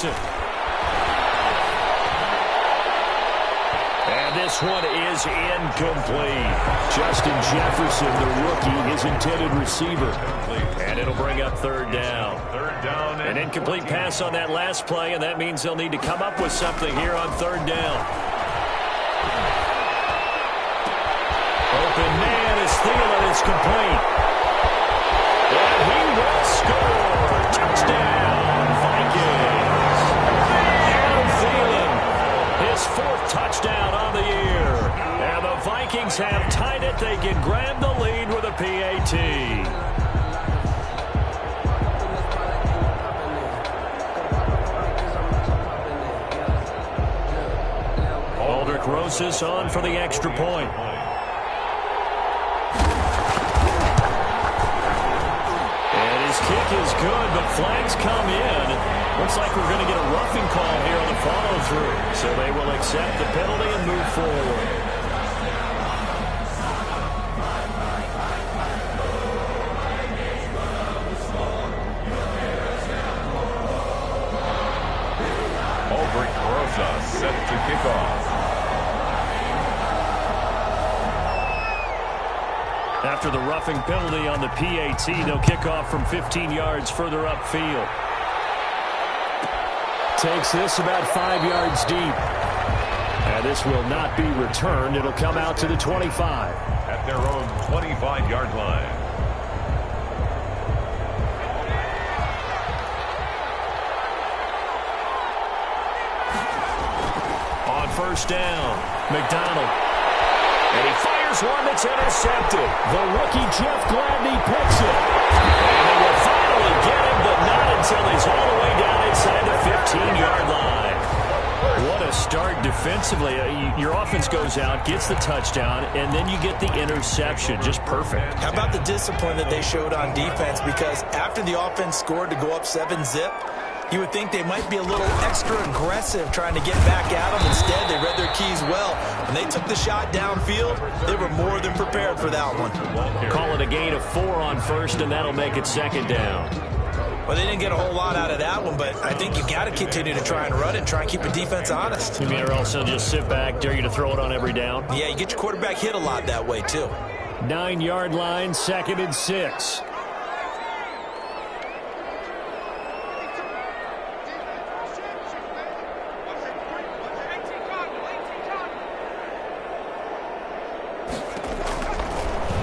Jackson. And this one is incomplete. Justin Jefferson, the rookie, his intended receiver. And it'll bring up third down. An incomplete pass on that last play, and that means they'll need to come up with something here on third down. Open man is Thielen. It's complete. And he will score. Touchdown, Vikings. Adam Thielen, his fourth touchdown on the year. And the Vikings have tied it. They can grab the lead with a PAT. Rosas on for the extra point. And his kick is good, but flags come in. Looks like we're going to get a roughing call here on the follow-through. So they will accept the penalty and move forward. Set to kick off. After the roughing penalty on the PAT, they'll kick off from 15 yards further upfield. Takes this about 5 yards deep. And this will not be returned. It'll come out to the 25. At their own 25-yard line. First down, McDonald. And he fires one that's intercepted. The rookie Jeff Gladney picks it. And they will finally get him, but not until he's all the way down inside the 15-yard line. What a start defensively. Your offense goes out, gets the touchdown, and then you get the interception. Just perfect. How about the discipline that they showed on defense? Because after the offense scored to go up 7-zip, you would think they might be a little extra aggressive trying to get back at them. Instead, they read their keys well. When they took the shot downfield, they were more than prepared for that one. Call it a gain of 4 on first, and that'll make it second down. Well, they didn't get a whole lot out of that one, but I think you got to continue to try and run and try and keep the defense honest. You mean or else they'll just sit back, dare you to throw it on every down? Yeah, you get your quarterback hit a lot that way, too. 9-yard line, 2nd and 6.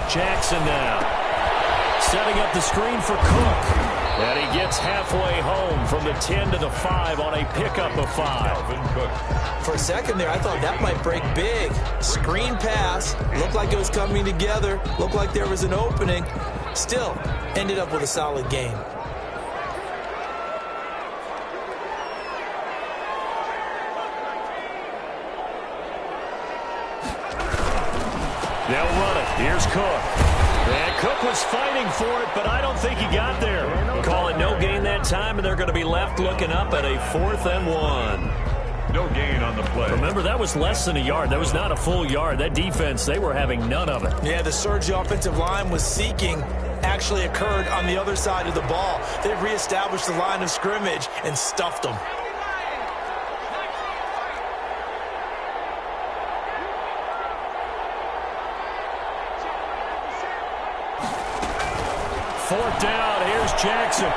Jackson now. Setting up the screen for Cook. And he gets halfway home from the 10 to the 5 on a pickup of 5. For a second there, I thought that might break big. Screen pass. Looked like it was coming together. Looked like there was an opening. Still, ended up with a solid game. They'll run it. Here's Cook. And Cook was fighting for it, but I don't think he got there. Call it no gain that time, and they're going to be left looking up at a 4th and 1. No gain on the play. Remember, that was less than a yard. That was not a full yard. That defense, they were having none of it. Yeah, the surge the offensive line was seeking actually occurred on the other side of the ball. They reestablished the line of scrimmage and stuffed them. Fourth down, here's Jackson.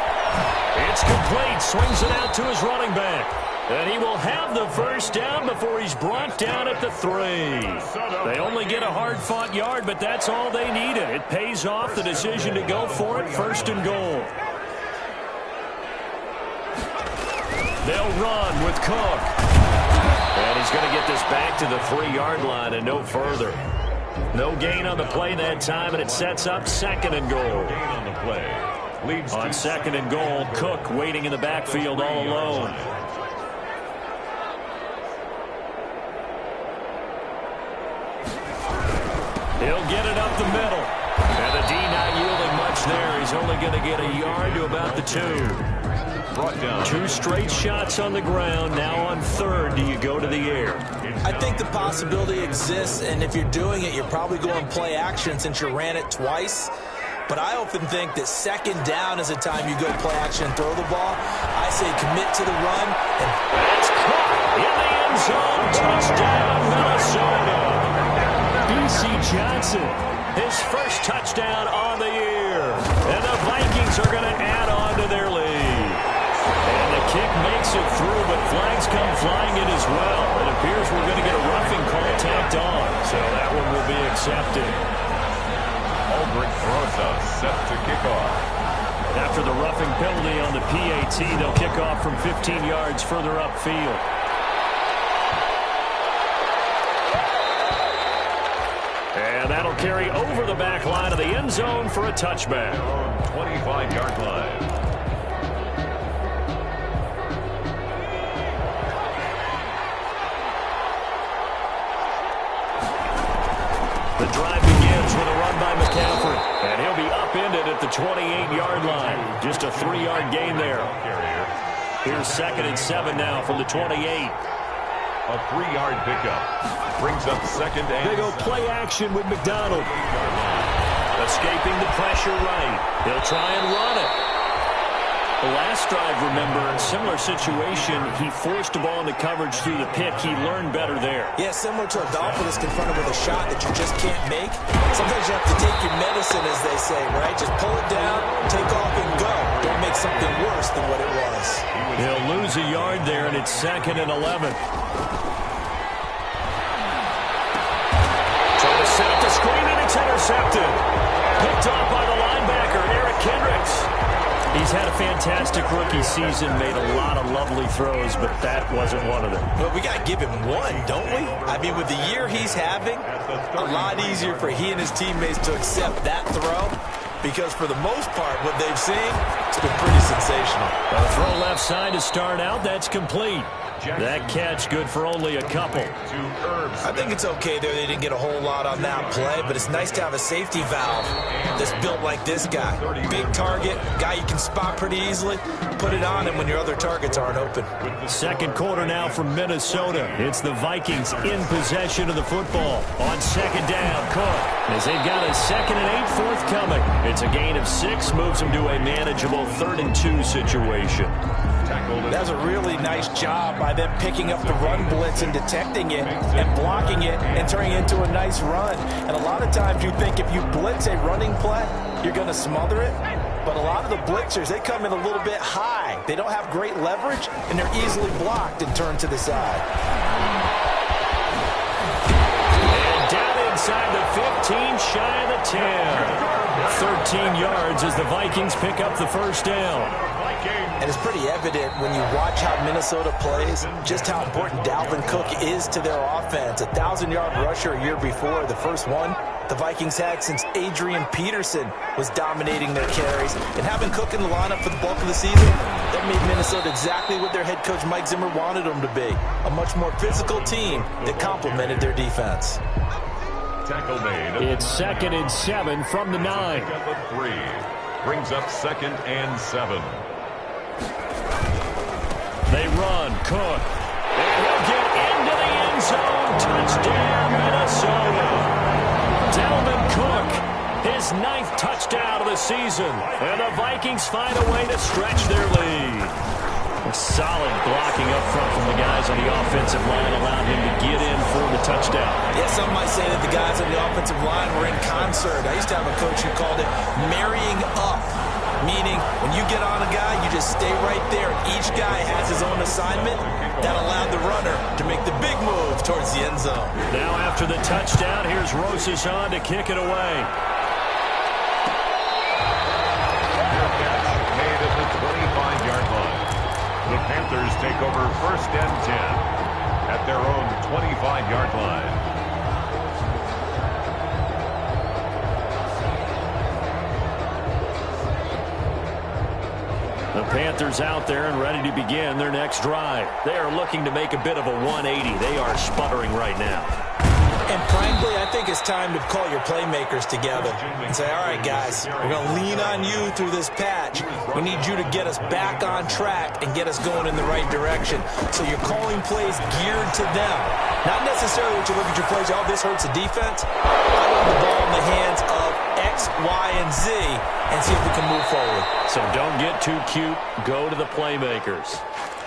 It's complete, swings it out to his running back. And he will have the first down before he's brought down at the 3. They only get a hard-fought yard, but that's all they needed. It pays off the decision to go for it, 1st and goal. They'll run with Cook. And he's going to get this back to the 3-yard line and no further. No gain on the play that time, and it sets up 2nd and goal. Gain on the play. Leads on 2nd and goal, Cook waiting in the backfield all alone. He'll get it up the middle. And the D not yielding much there. He's only going to get a yard to about the 2. Brought down. 2 straight shots on the ground. Now on 3rd, do you go to the air? I think the possibility exists, and if you're doing it, you're probably going play action since you ran it twice. but I often think that second down is a time you go play action and throw the ball. I say commit to the run. And that's caught in the end zone. Touchdown, Minnesota. B.C. Johnson, his first touchdown on the year. And the Vikings are going to add on to their lead. And the kick makes it through, but flags come flying in as well. It appears we're going to get a roughing call tacked on, so that one will be accepted. Aldrich Rosa set to kick off. After the roughing penalty on the PAT, they'll kick off from 15 yards further upfield. And that'll carry over the back line of the end zone for a touchback. 25-yard line. The drive begins with a run by McCaffrey, and he'll be upended at the 28-yard line. Just a 3-yard gain there. Here's 2nd and 7 now from the 28. A 3-yard pickup brings up 2nd and they go play action with McDonald. Escaping the pressure right. He'll try and run it. The last drive, remember, similar situation. He forced the ball into coverage through the pick. He learned better there. Yeah, similar to a Dolphin is confronted with a shot that you just can't make. Sometimes you have to take your medicine, as they say, right? Just pull it down, take off, and go. Don't make something worse than what it was. He'll lose a yard there, and it's 2nd and 11. Trying to set up the screen, and it's intercepted. Picked off by the linebacker, Eric Kendricks. He's had a fantastic rookie season, made a lot of lovely throws, but that wasn't one of them. Well, we got to give him one, don't we? I mean, with the year he's having, a lot easier for he and his teammates to accept that throw, because for the most part, what they've seen, it's been pretty sensational. A throw left side to start out, that's complete. That catch good for only a couple. I think it's okay there. They didn't get a whole lot on that play, but it's nice to have a safety valve that's built like this guy. Big target, guy you can spot pretty easily. Put it on him when your other targets aren't open. Second quarter now from Minnesota. It's the Vikings in possession of the football. On 2nd down, Cook. As they've got a 2nd and 8 forthcoming. It's a gain of 6, moves them to a manageable 3rd and 2 situation. That was a really nice job by them picking up the run blitz and detecting it and blocking it and turning it into a nice run. And a lot of times you think if you blitz a running play, you're going to smother it. But a lot of the blitzers, they come in a little bit high. They don't have great leverage, and they're easily blocked and turned to the side. And down inside the 15, shy of the 10. 13 yards as the Vikings pick up the first down. And it's pretty evident when you watch how Minnesota plays, just how important Dalvin Cook is to their offense. 1,000-yard rusher a year before, the first one the Vikings had since Adrian Peterson was dominating their carries. And having Cook in the lineup for the bulk of the season, that made Minnesota exactly what their head coach Mike Zimmer wanted them to be. A much more physical team that complemented their defense. Tackle made. It's 2nd and 7 from the 9. 3 brings up 2nd and 7. They run, Cook. And he'll get into the end zone. Touchdown, Minnesota. Dalvin Cook, his 9th touchdown of the season. And the Vikings find a way to stretch their lead. A solid blocking up front from the guys on the offensive line allowed him to get in for the touchdown. Yeah, some might say that the guys on the offensive line were in concert. I used to have a coach who called it marrying up. Meaning, when you get on a guy, you just stay right there. Each guy has his own assignment. That allowed the runner to make the big move towards the end zone. Now after the touchdown, here's Rosas on to kick it away. Made at the 25-yard line. The Panthers take over 1st and 10 at their own 25-yard line. The Panthers out there and ready to begin their next drive. They are looking to make a bit of a 180. They are sputtering right now. And frankly, I think it's time to call your playmakers together and say, all right, guys, we're going to lean on you through this patch. We need you to get us back on track and get us going in the right direction. So you're calling plays geared to them. Not necessarily what you look at your plays, oh, this hurts the defense. I want the ball in the hands of X, X, Y, and Z and see if we can move forward. So don't get too cute. Go to the playmakers.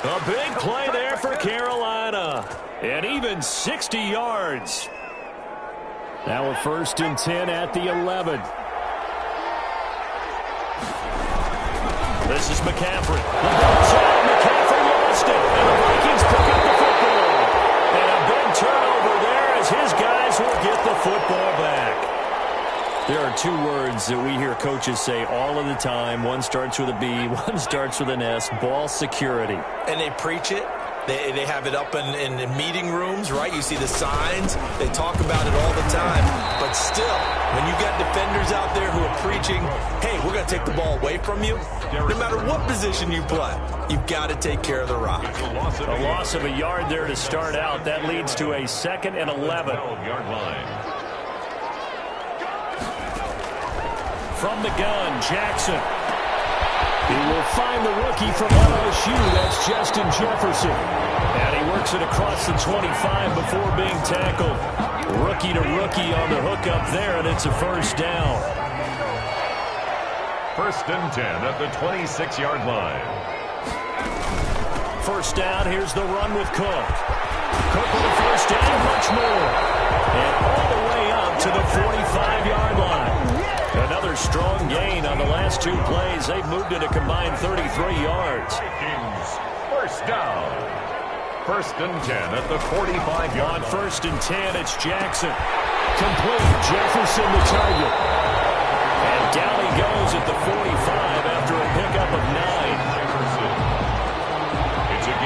A big play there for Carolina. And even 60 yards. Now a 1st and 10 at the 11. This is McCaffrey. The ball's out. McCaffrey lost it. And the Vikings pick up the football. And a big turnover there as his guys will get the football back. There are 2 words that we hear coaches say all of the time. One starts with a B, one starts with an S. Ball security. And they preach it. They have it up in meeting rooms, right? You see the signs. They talk about it all the time. But still, when you got defenders out there who are preaching, hey, we're going to take the ball away from you, no matter what position you play, you've got to take care of the rock. A loss of a yard there to start out. That leads to a 2nd and 11. From the gun, Jackson. He will find the rookie from LSU. That's Justin Jefferson. And he works it across the 25 before being tackled. Rookie to rookie on the hookup there, and it's a 1st down. 1st and 10 at the 26-yard line. 1st down, here's the run with Cook. Cook with a 1st down, much more. And all the way up to the 45-yard line. Another strong gain on the last 2 plays. They've moved it a combined 33 yards. Vikings, 1st down. 1st and 10 at the 45-yard line. On 1st and 10, it's Jackson. Complete. Jefferson the target. And down he goes at the 45 after a pickup of 9.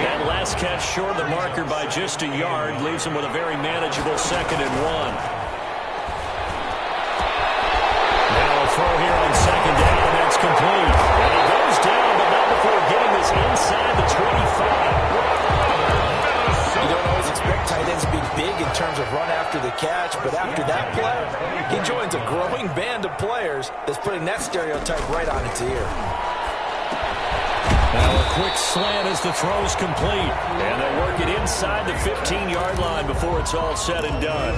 That last catch short of the marker by just a yard leaves him with a very manageable 2nd and 1. Throw here on 2nd down, and that's complete. And he goes down, but not before getting this inside the 25. You don't always expect tight ends to be big in terms of run after the catch, but after that play, he joins a growing band of players that's putting that stereotype right on its ear. Now a quick slant as the throw's complete. And they'll work it inside the 15-yard line before it's all said and done.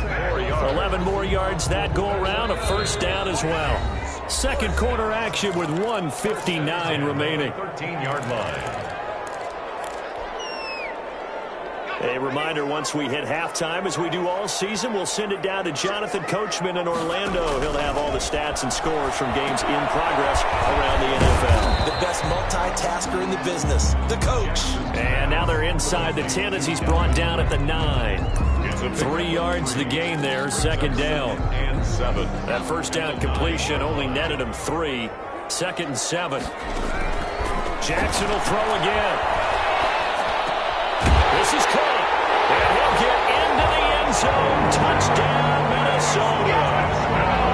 11 more yards that go around, a 1st down as well. 2nd quarter action with 1:59 remaining. 13-yard line. A reminder, once we hit halftime, as we do all season, we'll send it down to Jonathan Coachman in Orlando. He'll have all the stats and scores from games in progress around the NFL. The best multitasker in the business, the coach. And now they're inside the 10 as he's brought down at the 9. 3 yards the gain there, 2nd down. And 7. That 1st down completion only netted him 3. 2nd and 7. Jackson will throw again. This is Cook. And he'll get into the end zone. Touchdown, Minnesota.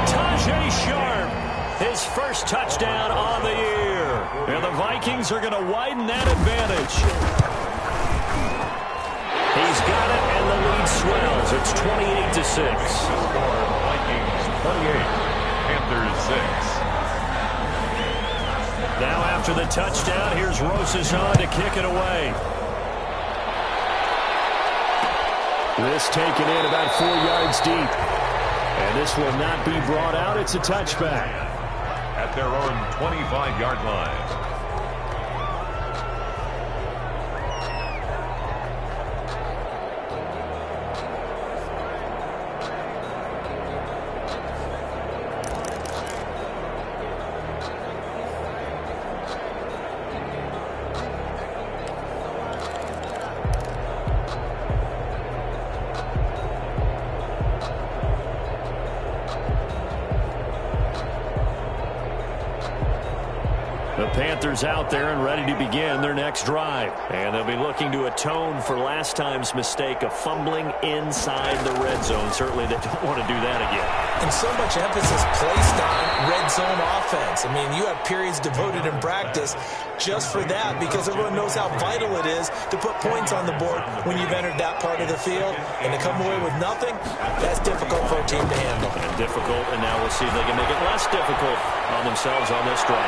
Tajay Sharp, his 1st touchdown on the year. And the Vikings are going to widen that advantage. He's got it, and the lead swells. It's 28-6. Vikings 28, Panthers 6. Now after the touchdown, here's Rosas on to kick it away. This taken in about 4 yards deep. And this will not be brought out. It's a touchback. At their own 25-yard line. The Panthers out there and ready to begin their next drive. And they'll be looking to atone for last time's mistake of fumbling inside the red zone. Certainly they don't want to do that again. And so much emphasis placed on red zone offense. I mean, you have periods devoted in practice just for that because everyone knows how vital it is to put points on the board when you've entered that part of the field. And to come away with nothing, that's difficult for a team to handle. And difficult, and now we'll see if they can make it less difficult on themselves on this drive.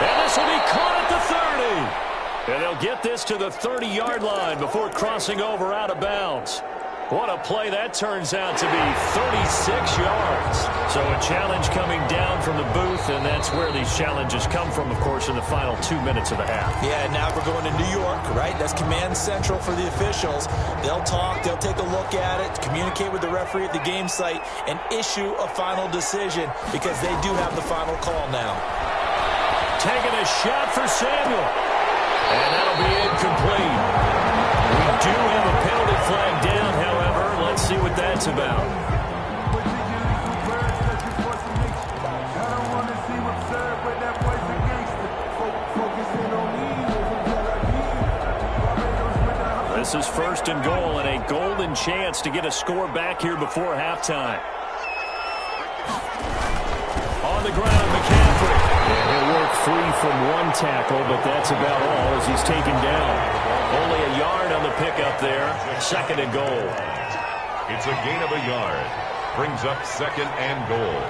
And this will be caught at the 30. And they'll get this to the 30-yard line before crossing over out of bounds. What a play that turns out to be, 36 yards. So a challenge coming down from the booth, and that's where these challenges come from, of course, in the final 2 minutes of the half. Yeah, now we're going to New York, right? That's command central for the officials. They'll talk, they'll take a look at it, communicate with the referee at the game site, and issue a final decision because they do have the final call now. Taking a shot for Samuel. And that'll be incomplete. We do have a penalty flag down, however. Let's see what that's about. This is 1st and goal and a golden chance to get a score back here before halftime. On the ground, McCaffrey. Yeah, he'll work free from one tackle, but that's about all as he's taken down. Only a yard on the pickup there. 2nd and goal. It's a gain of a yard. Brings up 2nd and goal.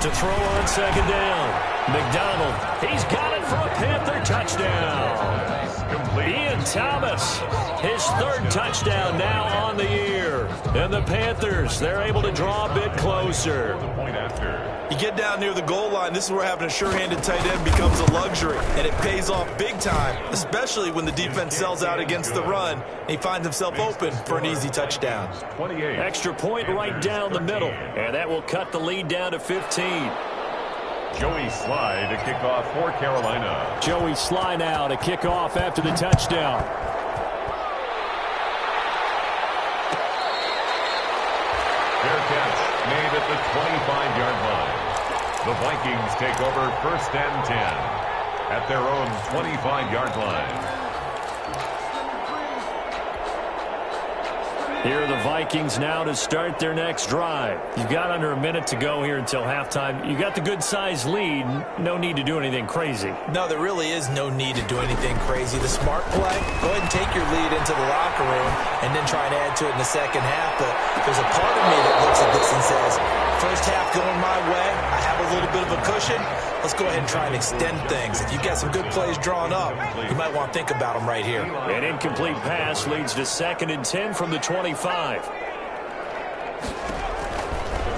To throw on 2nd down. McDonald. He's got it for a Panther touchdown. Ian Thomas, his 3rd touchdown now on the year. And the Panthers, they're able to draw a bit closer. You get down near the goal line, this is where having a sure-handed tight end becomes a luxury, and it pays off big time, especially when the defense sells out against the run. He finds himself open for an easy touchdown. 28. Extra point right down the middle, and that will cut the lead down to 15. Joey Sly to kick off for Carolina. Joey Sly now to kick off after the touchdown. Fair catch made at the 25-yard line. The Vikings take over 1st and 10 at their own 25-yard line. Here are the Vikings now to start their next drive. You've got under a minute to go here until halftime. You got the good-sized lead. No need to do anything crazy. No, there really is no need to do anything crazy. The smart play, go ahead and take your lead into the locker room and then try and add to it in the second half. But there's a part of me that looks at this and says, first half going my way, I have a little bit of a cushion. Let's go ahead and try and extend things. If you've got some good plays drawn up, you might want to think about them right here. An incomplete pass leads to 2nd and 10 from the 25.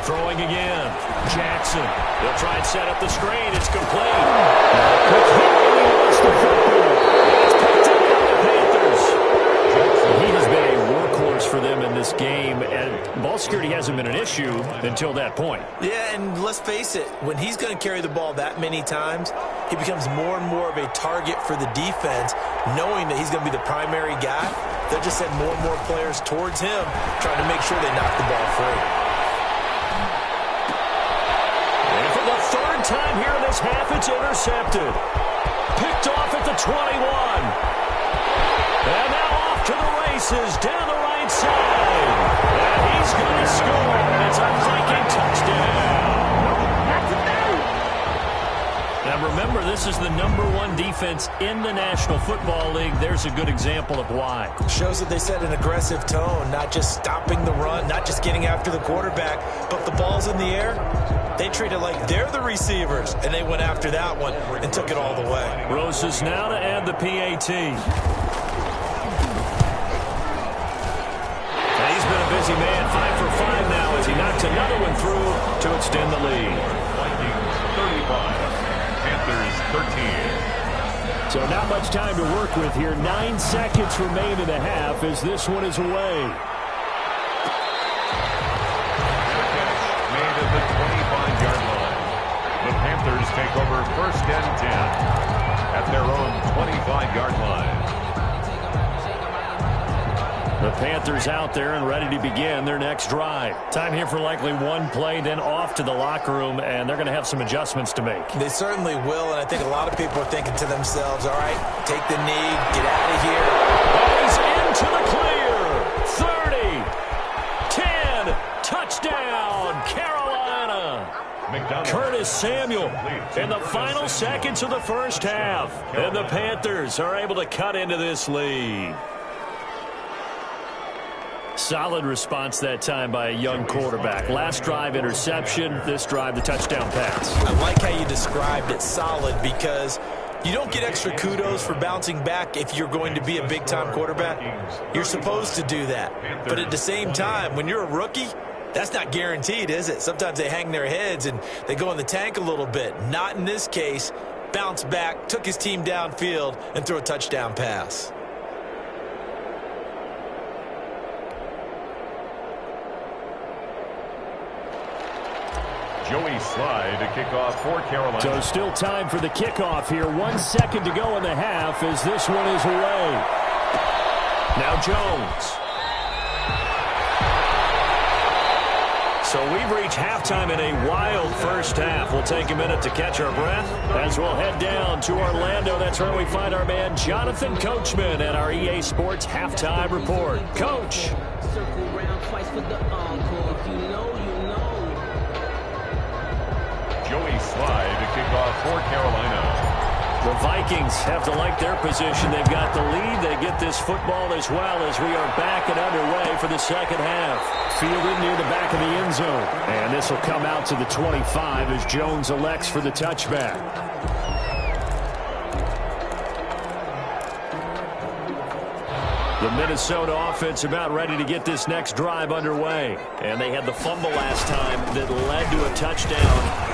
Throwing again. Jackson. They'll try and set up the screen. It's complete. He has been a workhorse for them in this game, and ball security hasn't been an issue until that point. Yeah, and let's face it, when he's going to carry the ball that many times, he becomes more and more of a target for the defense, knowing that he's going to be the primary guy. They'll just send more and more players towards him, trying to make sure they knock the ball free. And for the 3rd time here in this half, it's intercepted. Picked off at the 21. And now off to the races, down the right side. And he's going to score. It's a Viking touchdown. Now remember, this is the #1 defense in the National Football League. There's a good example of why. Shows that they set an aggressive tone, not just stopping the run, not just getting after the quarterback, but the ball's in the air. They treat it like they're the receivers, and they went after that one and took it all the way. Rosas now to add the PAT. He's been a busy man, 5 for 5 now as he knocks another one through to extend the lead. Vikings 35, Panthers 13. So not much time to work with here. 9 seconds remain in the half as this one is away. Made at the 25-yard line. The Panthers take over 1st and 10 at their own 25-yard line. The Panthers out there and ready to begin their next drive. Time here for likely one play, then off to the locker room, and they're going to have some adjustments to make. They certainly will, and I think a lot of people are thinking to themselves, all right, take the knee, get out of here. He's into the clear. 30, 10, touchdown, Carolina. Curtis Samuel in the final seconds of the first half. And the Panthers are able to cut into this lead. Solid response that time by a young quarterback. Last drive, interception. This drive, the touchdown pass. I like how you described it, solid, because You don't get extra kudos for bouncing back if you're going to be a big-time quarterback. You're supposed to do that. But at the same time, when you're a rookie, that's not guaranteed, is it? Sometimes they hang their heads and they go in the tank a little bit. Not in this case. Bounced back, took his team downfield, and threw a touchdown pass. Joey Slye to kick off for Carolina. So still time for the kickoff here. 1 second to go in the half as this one is away. Now Jones. So we've reached halftime in a wild first half. We'll take a minute to catch our breath as we'll head down to Orlando. That's where we find our man Jonathan Coachman at our EA Sports Halftime Report. Coach. Circle round twice for the encore. If you know, you know. Joey Slye to kick off for Carolina. The Vikings have to like their position. They've got the lead. They get this football as well as we are back and underway for the second half. Fielded near the back of the end zone. And this will come out to the 25 as Jones elects for the touchback. The Minnesota offense about ready to get this next drive underway. And they had the fumble last time that led to a touchdown.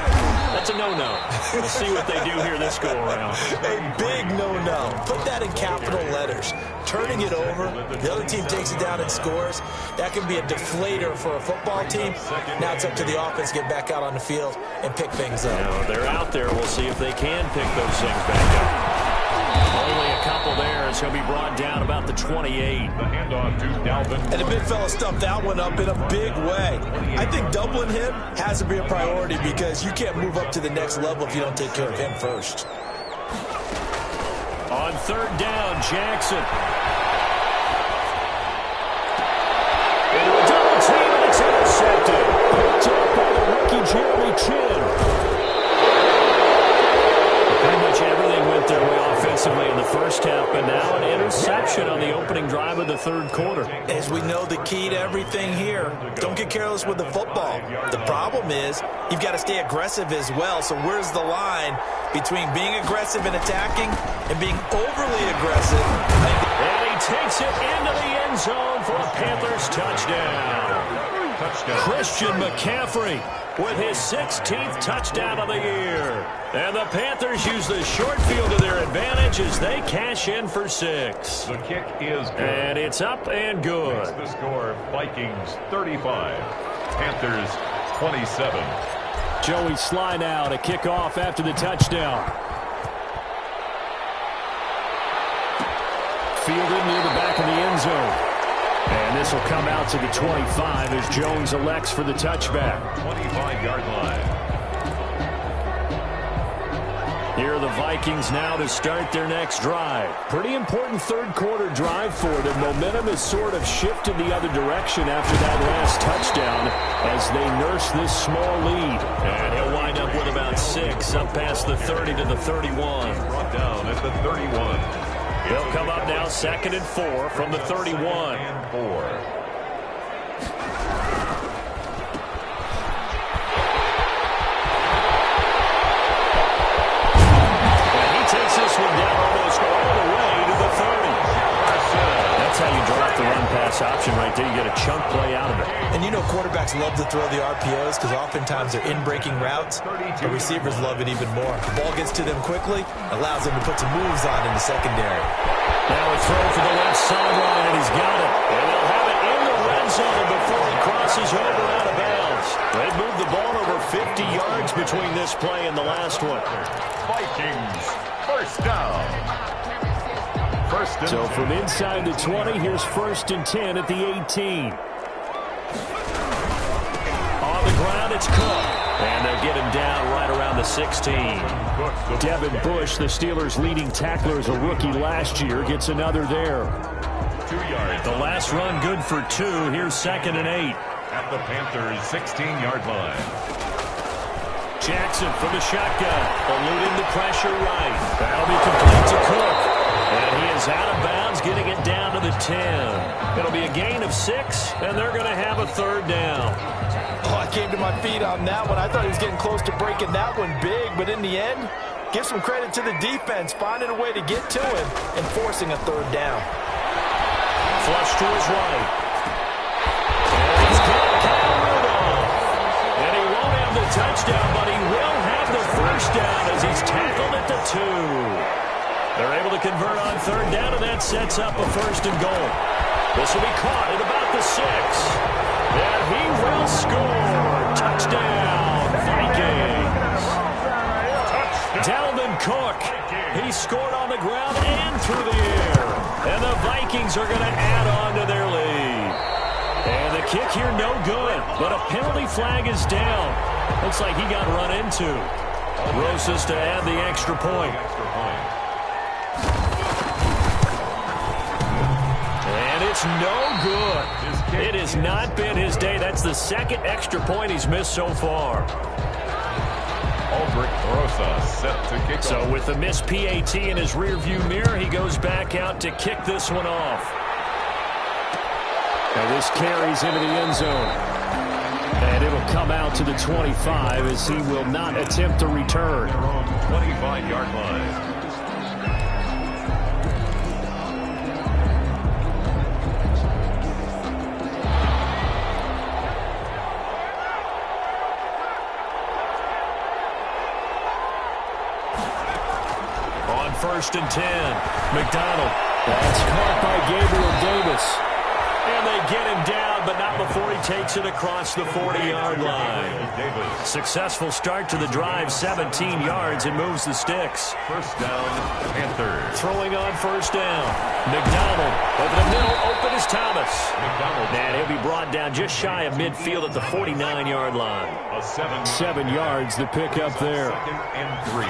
That's a no-no. We'll see what they do here this go-around. A big no-no. Put that in capital letters. Turning it over, the other team takes it down and scores. That can be a deflator for a football team. Now it's up to the offense to get back out on the field and pick things up. Now they're out there. We'll see if they can pick those things back up. Only a couple there as he'll be brought down about the 28. The handoff to Dalvin. And the big fella stuffed that one up in a big way. I think doubling him has to be a priority because you can't move up to the next level if you don't take care of him first. On third down, Jackson. Into a double team, and it's intercepted. Picked up by the rookie Jeremy Chin. Pretty much everything went their way offensively in the first half, but now an interception on the opening drive of the third quarter. As we know, the key to everything here, don't get careless with the football. The problem is you've got to stay aggressive as well. So where's the line between being aggressive and attacking and being overly aggressive? And he takes it into the end zone for a Panthers touchdown. Christian McCaffrey with his 16th touchdown of the year. And the Panthers use the short field to their advantage as they cash in for 6. The kick is good. And it's up and good. The score, Vikings 35, Panthers 27. Joey Slye now to kick off after the touchdown. Fielded near the back of the end zone. And this will come out to the 25 as Jones elects for the touchback. 25-yard line. Here are the Vikings now to start their next drive. Pretty important third quarter drive for them. Momentum has sort of shifted the other direction after that last touchdown as they nurse this small lead. And he'll wind up with about 6 up past the 30 to the 31. Brought down at the 31. They'll come up now 2nd and 4 from the 31. And 4. This one down almost all the way to the 30. That's how you drop the run-pass option right there. You get a chunk play out of it. And you know quarterbacks love to throw the RPOs because oftentimes they're in-breaking routes. The receivers love it even more. The ball gets to them quickly, allows them to put some moves on in the secondary. Now a throw for the left sideline, and he's got it. And they'll have it in the red zone before he crosses over out of bounds. They moved the ball over 50 yards between this play and the last one. Vikings. First down. So from inside the 20, here's 1st and 10 at the 18. On the ground, it's Cook. And they'll get him down right around the 16. Devin Bush, the Steelers' leading tackler as a rookie last year, gets another there. 2 yards. The last run good for 2. Here's 2nd and 8. At the Panthers' 16-yard line. Jackson from the shotgun, eluding the pressure right. That'll be complete to Cook. And he is out of bounds, getting it down to the 10. It'll be a gain of 6, and they're going to have a 3rd down. Oh, I came to my feet on that one. I thought he was getting close to breaking that one big, but in the end, Give some credit to the defense, finding a way to get to him and forcing a third down. Flush to his right. And he's got Kyle Rudolph. And he won't have the touchdown, but he will have the first down as he's tackled at the 2. They're able to convert on third down, and that sets up a first and goal. This will be caught at about the 6. And he will score. Touchdown, Vikings. Dalvin Cook. He scored on the ground and through the air. And the Vikings are going to add on to their lead. And the kick here no good, but a penalty flag is down. Looks like he got run into. Rosas to add the extra point. And it's no good. It has not been his day. That's the second extra point he's missed so far. Aldrich Rosas set to kick So off. with the missed PAT in his rearview mirror, he goes back out to kick this one off. Now this carries into the end zone. And it'll come out to the 25 as he will not attempt to return. 25-yard line. On 1st and 10, McDonald. That's caught by Gabriel Davis. And they get him down, but not before he takes it across the 40-yard line. Successful start to the drive, 17 yards, and moves the sticks. First down, Panthers. Throwing on first down. McDonald over the middle, open is Thomas. McDonald. And he'll be brought down just shy of midfield at the 49-yard line. A 7 yards, the pickup there. 2nd and 3.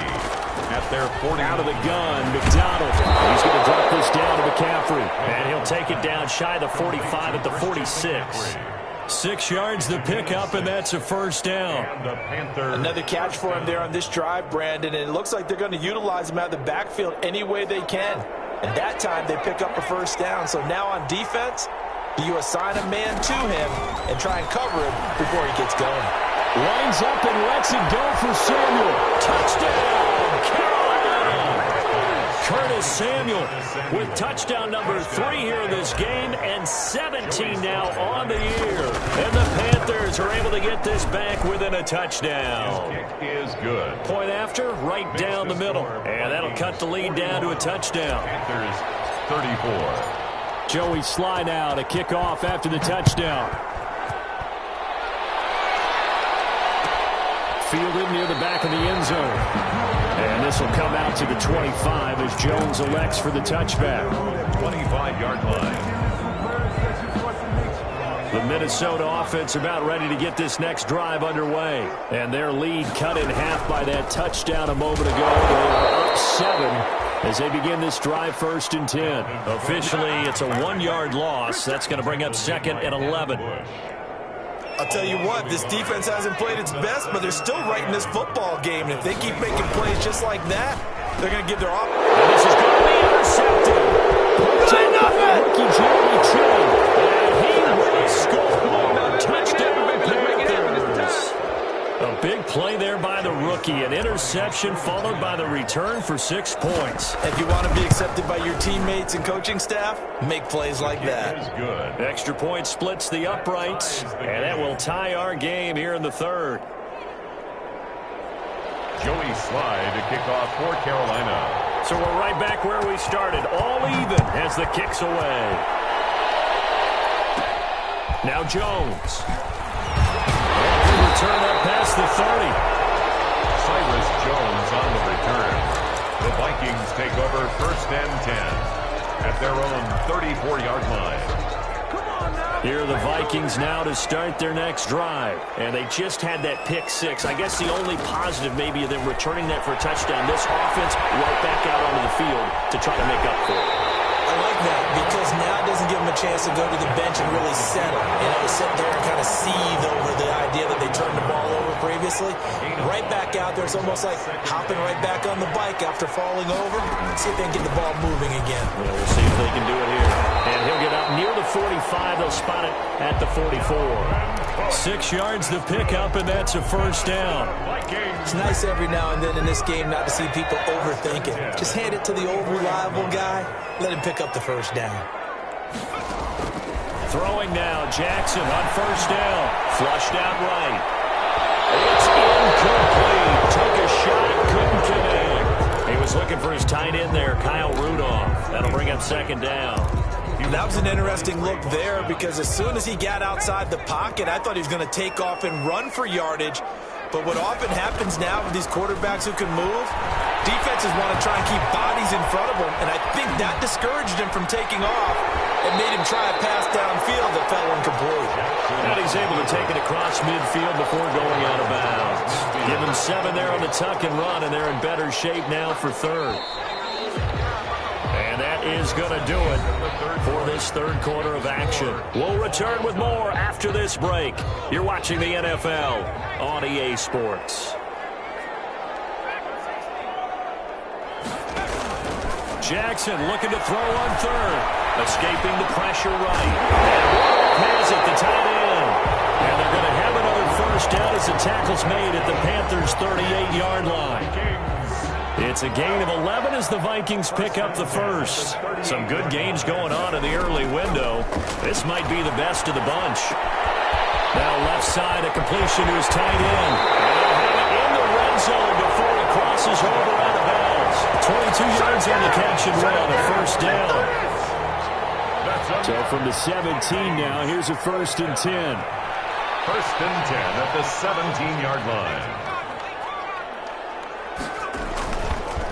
At their 40. Out of the gun, McDonald. He's going to drop this down to McCaffrey. And he'll take it down shy of the 45 at the 46. 6 yards the pickup, and that's a first down. And the Panthers. Another catch for him there on this drive, Brandon, and it looks like they're going to utilize him out of the backfield any way they can. And that time they pick up a first down. So now on defense, you assign a man to him and try and cover him before he gets going. Lines up and lets it go for Samuel. Touchdown, Carolina! Curtis Samuel with touchdown number 3 here in this game and 17 now on the year. And the Panthers are able to get this back within a touchdown. His kick is good. Point after, right down the middle. And that'll cut the lead down to a touchdown. Panthers 34. Joey slide out, a kickoff after the touchdown. Fielded near the back of the end zone. And this will come out to the 25 as Jones elects for the touchback. 25-yard line. The Minnesota offense about ready to get this next drive underway. And their lead cut in half by that touchdown a moment ago. They are up 7 as they begin this drive 1st and 10. Officially, it's a 1-yard loss. That's going to bring up 2nd and 11. I'll tell you what, this defense hasn't played its best, but they're still right in this football game. And if they keep making plays just like that, they're going to give their offense. And this is going to be intercepted. Rookie Jeremy Chinn. And he will score. Touchdown, Panthers. A big play there by the rookie. An interception followed by the return for 6 points. If you want to be accepted by your teammates and coaching staff, make plays like that. Is good. Extra point splits the uprights, and that will tie our game here in the 3rd. Joey Slide to kick off for Carolina. So we're right back where we started, all even as the kick's away. Now Jones. And return up past the 30. Cyrus Jones on the return. The Vikings take over 1st and 10 at their own 34-yard line. Here are the Vikings now to start their next drive. And they just had that pick 6. I guess the only positive maybe of them returning that for a touchdown. This offense right back out onto the field to try to make up for it. I like that because now it doesn't give them a chance to go to the bench and really settle. Sit there and kind of seethe over the idea that they turned the ball over previously. Right back out there, it's almost like hopping right back on the bike after falling over. See if they can get the ball moving again. Well, we'll see if they can do it here. And he'll get up near the 45. They'll spot it at the 44. 6 yards to pick up, and that's a first down. It's nice every now and then in this game not to see people overthink it. Just hand it to the old reliable guy. Let him pick up the first down. Throwing now, Jackson on first down. Flushed out right. It's incomplete. Took a shot, couldn't connect. He was looking for his tight end there, Kyle Rudolph. That'll bring up second down. That was an interesting look there because as soon as he got outside the pocket, I thought he was going to take off and run for yardage. But what often happens now with these quarterbacks who can move, defenses want to try and keep bodies in front of them, and I think that discouraged him from taking off and made him try a pass downfield that fell incomplete. And he's able to take it across midfield before going out of bounds. Give him 7 there on the tuck and run, and they're in better shape now for third. And that is going to do it for this third quarter of action. We'll return with more after this break. You're watching the NFL on EA Sports. Jackson looking to throw on third. Escaping the pressure right. And has it, the tight end. And they're going to have another first down as the tackle's made at the Panthers' 38-yard line. It's a gain of 11 as the Vikings pick up the first. Some good games going on in the early window. This might be the best of the bunch. Now left side, a completion to his tight end. In the red zone before he crosses over out of bounds. 22 yards on the catch and run, a first down. So from the 17 now, here's a 1st and 10. 1st and 10 at the 17-yard line.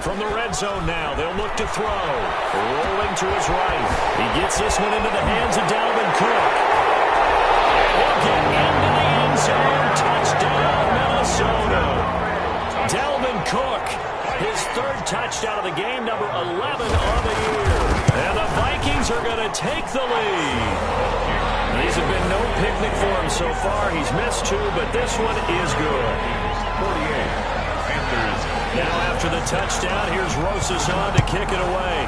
From the red zone now, they'll look to throw. Rolling to his right. He gets this one into the hands of Dalvin Cook. He'll get into the end zone. Touchdown, Minnesota. Dalvin Cook, his 3rd touchdown of the game, number 11 on the year. And the Vikings are going to take the lead. These have been no picnic for him so far. He's missed 2, but this one is good. 48. Panthers. Now after the touchdown, here's Rosas on to kick it away.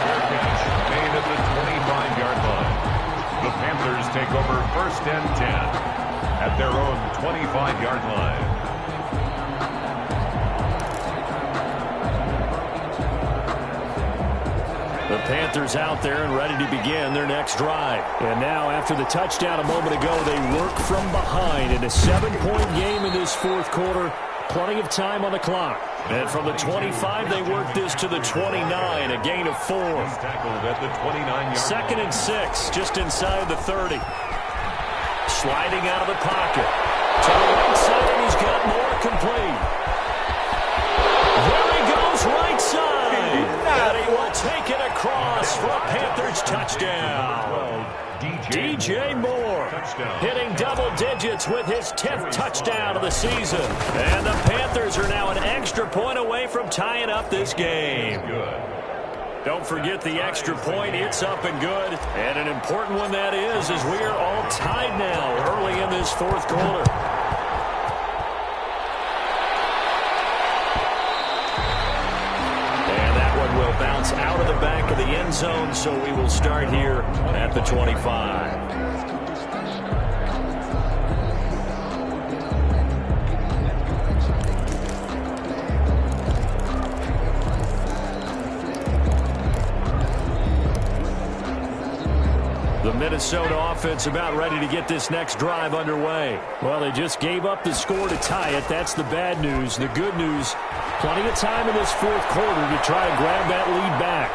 Fair catch made at the 25-yard line. The Panthers take over 1st and 10 at their own 25-yard line. The Panthers out there and ready to begin their next drive. And now, after the touchdown a moment ago, they work from behind in a 7-point game in this 4th quarter. Plenty of time on the clock. And from the 25, they work this to the 29, a gain of 4. Tackled at the 29-yard 2nd and 6, just inside the 30. Sliding out of the pocket. To the right side, and he's got more complete. There he goes, right side. And he will take it across for a Panthers touchdown. DJ Moore hitting double digits with his 10th touchdown of the season. And the Panthers are now an extra point away from tying up this game. Don't forget the extra point. It's up and good. And an important one that is, as we are all tied now early in this 4th quarter. Will bounce out of the back of the end zone, so we will start here at the 25. The Minnesota offense about ready to get this next drive underway. Well, they just gave up the score to tie it. That's the bad news. The good news, plenty of time in this 4th quarter to try to grab that lead back.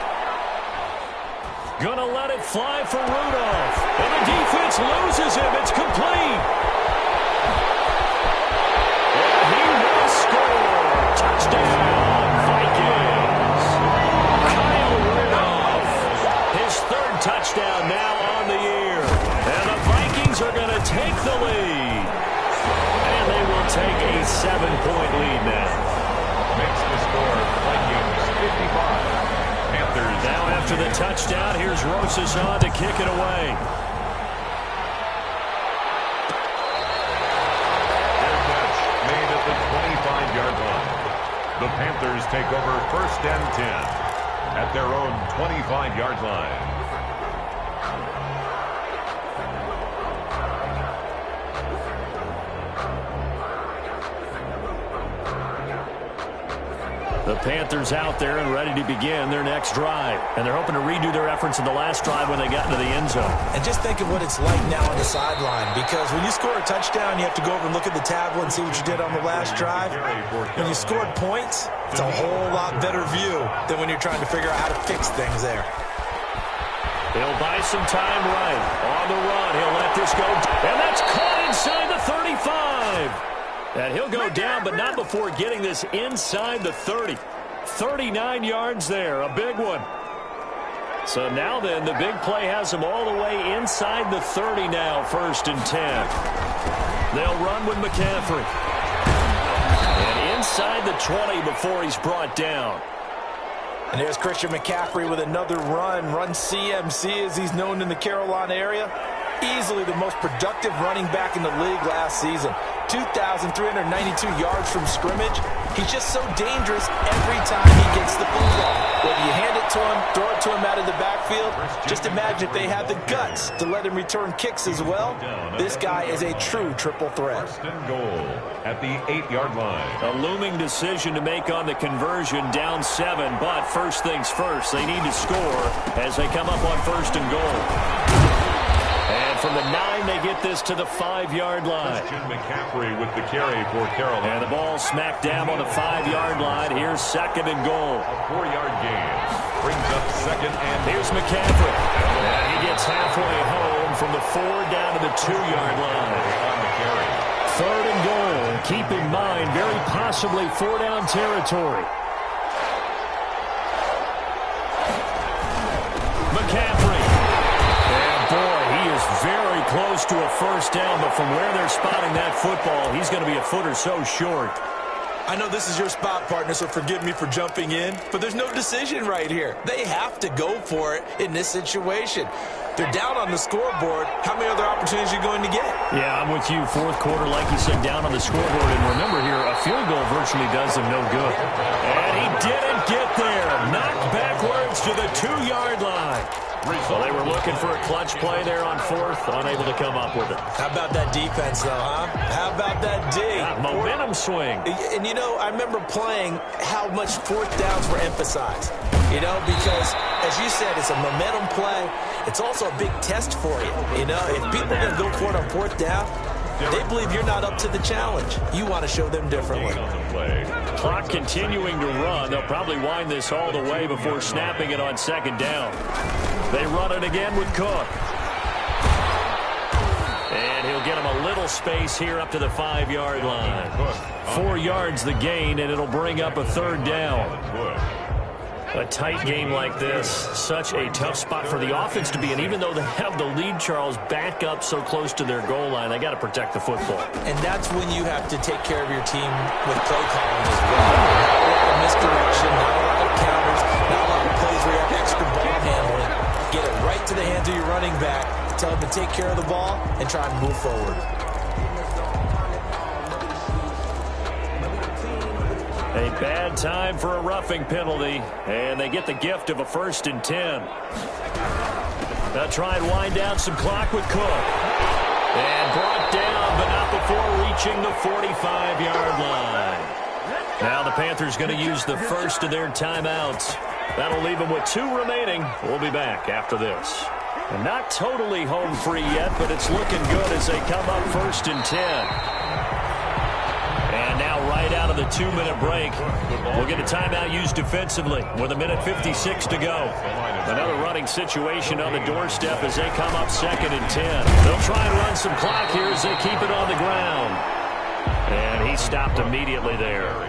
Gonna let it fly for Rudolph. And the defense loses him. It's complete. And he will score. Touchdown, Vikings. Kyle Rudolph. His 3rd touchdown now on the year. And the Vikings are going to take the lead. And they will take a 7-point lead now. Makes the score Vikings 55. Panthers. Now after the touchdown, here's Rosas on to kick it away. Fair catch made at the 25-yard line. The Panthers take over 1st and 10 at their own 25-yard line. The Panthers out there and ready to begin their next drive. And they're hoping to redo their efforts in the last drive when they got into the end zone. And just think of what it's like now on the sideline, because when you score a touchdown, you have to go over and look at the tablet and see what you did on the last drive. When you scored points, it's a whole lot better view than when you're trying to figure out how to fix things there. He'll buy some time right. On the run, he'll let this go. And that's caught inside the 35. And he'll go down, but not before getting this inside the 30. 39 yards there, a big one. So now then, the big play has him all the way inside the 30 now, 1st and 10. They'll run with McCaffrey. And inside the 20 before he's brought down. And there's Christian McCaffrey with another run CMC as he's known in the Carolina area. Easily the most productive running back in the league last season. 2,392 yards from scrimmage. He's just so dangerous every time he gets the football. Whether you hand it to him, throw it to him out of the backfield, just imagine if they had the guts to let him return kicks as well. This guy is a true triple threat. 1st and goal at the 8-yard line. A looming decision to make on the conversion, down 7, but first things first, they need to score as they come up on 1st and goal. And from the 9, they get this to the 5-yard line. Christian McCaffrey with the carry for Carolina. And the ball smacked down on the 5-yard line. Here's 2nd and goal. A 4-yard gain brings up 2nd and... Here's McCaffrey. And he gets halfway home from the 4 down to the 2-yard line. On the carry. 3rd and goal. Keep in mind, very possibly 4-down territory. McCaffrey. Very close to a 1st down, but from where they're spotting that football, he's going to be a foot or so short. I know this is your spot, partner, so forgive me for jumping in, but there's no decision right here. They have to go for it in this situation. They're down on the scoreboard. How many other opportunities are you going to get? Yeah, I'm with you. 4th quarter, like you said, down on the scoreboard. And remember here, a field goal virtually does them no good. And he didn't get there. Knocked backwards to the 2-yard line. Well, they were looking for a clutch play there on 4th, unable to come up with it. How about that defense, though, huh? How about that D? Yeah, momentum swing. And, you know, I remember playing how much 4th downs were emphasized. You know, because, as you said, it's a momentum play. It's also a big test for you. You know, if people are going to go for it on 4th down, they believe you're not up to the challenge. You want to show them differently. Clock continuing to run. They'll probably wind this all the way before snapping it on 2nd down. They run it again with Cook. And he'll get him a little space here up to the 5-yard line. 4 yards the gain, and it'll bring up a 3rd down. A tight game like this, such a tough spot for the offense to be in. Even though they have the lead, Charles, back up so close to their goal line, they got to protect the football. And that's when you have to take care of your team with play calling as well. Not a lot of misdirection, not a lot of counters, not a lot of plays where you have extra ball handling. Get it right to the hands of your running back. Tell them to take care of the ball and try and move forward. A bad time for a roughing penalty, and they get the gift of a 1st and 10. They'll try and wind down some clock with Cook. And brought down, but not before reaching the 45-yard line. Now the Panthers going to use the first of their timeouts. That'll leave them with 2 remaining. We'll be back after this. And not totally home free yet, but it's looking good as they come up 1st and 10. And now right out of the 2-minute break, we'll get a timeout used defensively with 1:56 to go. Another running situation on the doorstep as they come up 2nd and 10. They'll try and run some clock here as they keep it on the ground. And he stopped immediately there.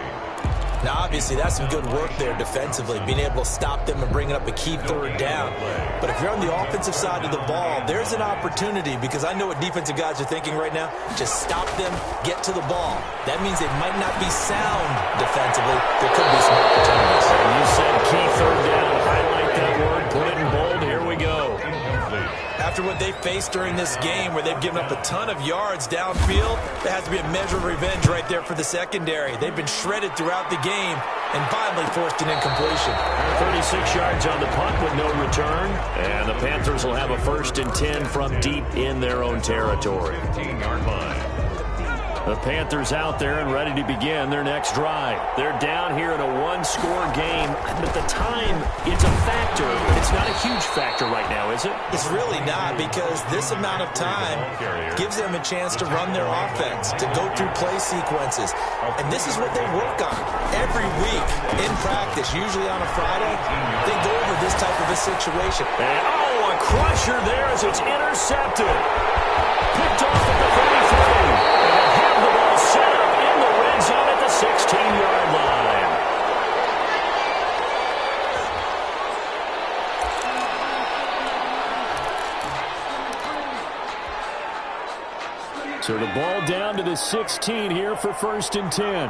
Now, obviously, that's some good work there defensively, being able to stop them and bringing up a key 3rd down. But if you're on the offensive side of the ball, there's an opportunity, because I know what defensive guys are thinking right now. Just stop them, get to the ball. That means they might not be sound defensively. There could be some opportunities. And you said key 3rd down. Highlight that word, put it in bold. Here we go. After what they faced during this game where they've given up a ton of yards downfield, there has to be a measure of revenge right there for the secondary. They've been shredded throughout the game and finally forced an incompletion. 36 yards on the punt with no return. And the Panthers will have a 1st and 10 from deep in their own territory. 15-yard line. The Panthers out there and ready to begin their next drive. They're down here in a one-score game, but the time, it's a factor. It's not a huge factor right now, is it? It's really not, because this amount of time gives them a chance to run their offense, to go through play sequences. And this is what they work on every week in practice, usually on a Friday. They go over this type of a situation. And, a crusher there as it's intercepted. Picked off at the 33. The ball set up in the red zone at the 16-yard line. So the ball down to the 16 here for 1st and 10.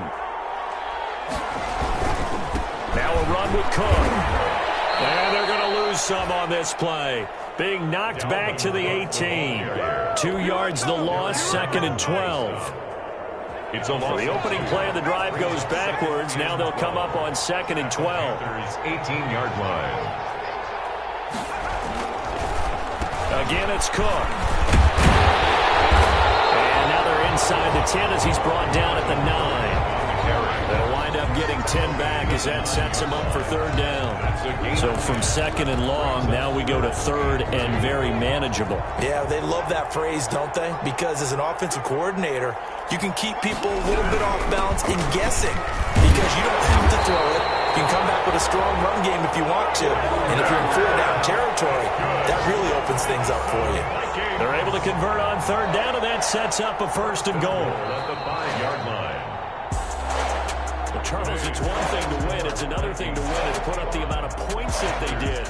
Now a run with Cook. And they're going to lose some on this play. Being knocked back to the 18. 2 yards the loss, 2nd and 12. So the opening play of the drive goes backwards. Now they'll come up on 2nd and 12. 18-yard line. Again, it's Cook. And now they're inside the 10 as he's brought down at the 9. They'll wind up getting 10 back as that sets him up for 3rd down. So from 2nd and long, now we go to 3rd and very manageable. Yeah, they love that phrase, don't they? Because as an offensive coordinator, you can keep people a little bit off balance in guessing because you don't have to throw it. You can come back with a strong run game if you want to. And if you're in 4-down territory, that really opens things up for you. They're able to convert on 3rd down, and that sets up a 1st and goal. At the 5-yard line. Charles, it's one thing to win. It's another thing to win and put up the amount of points that they did.